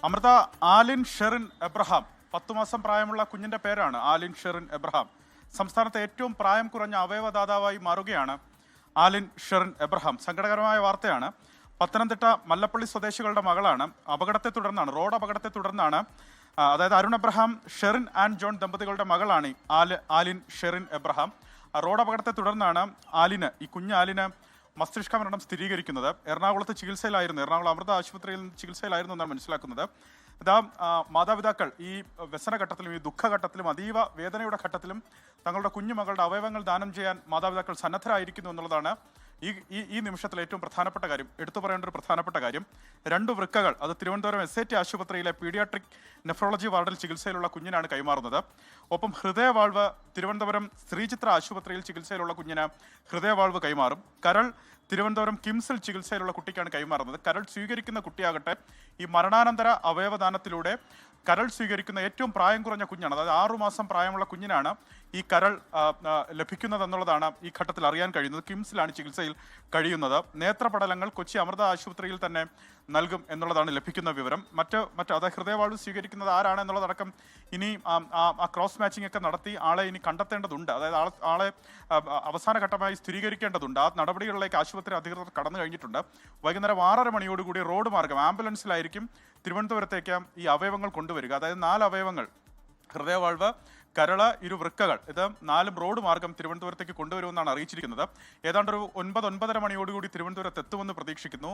Amrita, ആലിൻ Sherin Abraham 10 മാസം പ്രായമുള്ള കുഞ്ഞിന്റെ പേരാണ് ആലിൻ ഷെറിൻ എബ്രഹാം. സംസ്ഥാനത്തെ ഏറ്റവും പ്രായം കുറഞ്ഞ അവയവദാതാവായി മാറുകയാണ് ആലിൻ ഷെറിൻ എബ്രഹാം. സങ്കടകരമായ വാർത്തയാണ്. പത്തനംതിട്ട മല്ലപ്പള്ളി സ്വദേശികളുടെ മകളാണ്. റോഡ് അപകടത്തെ തുടർന്നാണ് അതായത് Arun Abraham, Sherin and John ദമ്പതികളുടെ മകളാണ് ആലിൻ ഷെറിൻ എബ്രഹാം. റോഡ് അപകടത്തെ തുടർന്നാണ് കുഞ്ഞ് ആലിന് മസ്തിഷ്ക മരണം സ്ഥിരീകരിക്കുന്നത്. എറണാകുളത്ത് ചികിത്സയിലായിരുന്നു, എറണാകുളം അമൃത ആശുപത്രിയിൽ ചികിത്സയിലായിരുന്നു എന്നാണ് മനസ്സിലാക്കുന്നത്. മാതാപിതാക്കൾ ഈ വ്യസനഘട്ടത്തിലും ഈ ദുഃഖഘട്ടത്തിലും അതീവ വേദനയുടെ ഘട്ടത്തിലും തങ്ങളുടെ കുഞ്ഞുമകളുടെ അവയവങ്ങൾ ദാനം ചെയ്യാൻ മാതാപിതാക്കൾ സന്നദ്ധരായിരിക്കുന്നു എന്നുള്ളതാണ് ഈ നിമിഷത്തിൽ ഏറ്റവും പ്രധാനപ്പെട്ട കാര്യം. എടുത്തു പറയേണ്ട ഒരു പ്രധാനപ്പെട്ട കാര്യം, 2 വൃക്കകൾ അത് തിരുവനന്തപുരം SAT ആശുപത്രിയിലെ പീഡിയാട്രിക് നെഫ്രോളജി വാർഡിൽ ചികിത്സയിലുള്ള കുഞ്ഞിനാണ് കൈമാറുന്നത്. ഒപ്പം ഹൃദയവാൾവ് തിരുവനന്തപുരം ശ്രീചിത്ര ആശുപത്രിയിൽ ചികിത്സയിലുള്ള കുഞ്ഞിന് ഹൃദയവാൾവ് കൈമാറും. കരൾ തിരുവനന്തപുരം കിംസിൽ ചികിത്സയിലുള്ള കുട്ടിക്കാണ് കൈമാറുന്നത്. കരൾ സ്വീകരിക്കുന്ന കുട്ടിയാകട്ടെ ഈ മരണാനന്തര അവയവദാനത്തിലൂടെ കരൾ സ്വീകരിക്കുന്ന ഏറ്റവും പ്രായം കുറഞ്ഞ കുഞ്ഞാണ്. അതായത് 6 മാസം പ്രായമുള്ള കുഞ്ഞിനാണ് ഈ കരൾ ലഭിക്കുന്നതെന്നുള്ളതാണ് ഈ ഘട്ടത്തിൽ അറിയാൻ കഴിയുന്നത്. കിംസിലാണ് ചികിത്സയിൽ കഴിയുന്നത്. നേത്രപടലങ്ങൾ കൊച്ചി അമൃത ആശുപത്രിയിൽ തന്നെ നൽകും എന്നുള്ളതാണ് ലഭിക്കുന്ന വിവരം. അതായത് ഹൃദയവാൾവ് സ്വീകരിക്കുന്നത് ആരാണ് എന്നുള്ളതടക്കം ഇനി ക്രോസ് മാച്ചിങ് ഒക്കെ നടത്തി ആളെ ഇനി കണ്ടെത്തേണ്ടതുണ്ട്. അതായത് ആളെ അവസാന ഘട്ടമായി സ്ഥിരീകരിക്കേണ്ടതുണ്ട്. ആ നടപടികളിലേക്ക് ആശുപത്രി അധികൃതർ കടന്നു കഴിഞ്ഞിട്ടുണ്ട്. വൈകുന്നേരം 6:30 മണിയോടുകൂടി റോഡ് മാർഗം ആംബുലൻസിലായിരിക്കും തിരുവനന്തപുരത്തേക്ക് ഈ അവയവങ്ങൾ കൊണ്ടുവരിക. അതായത് 4 അവയവങ്ങൾ, ഹൃദയവാൾവ്, കരള്, 2 വൃക്കകൾ, ഇത് 4 റോഡ് മാർഗം തിരുവനന്തപുരത്തേക്ക് കൊണ്ടുവരുമെന്നാണ് അറിയിച്ചിരിക്കുന്നത്. ഏതാണ്ട് ഒരു 9-9:30 മണിയോടുകൂടി തിരുവനന്തപുരത്ത് എത്തുമെന്ന് പ്രതീക്ഷിക്കുന്നു.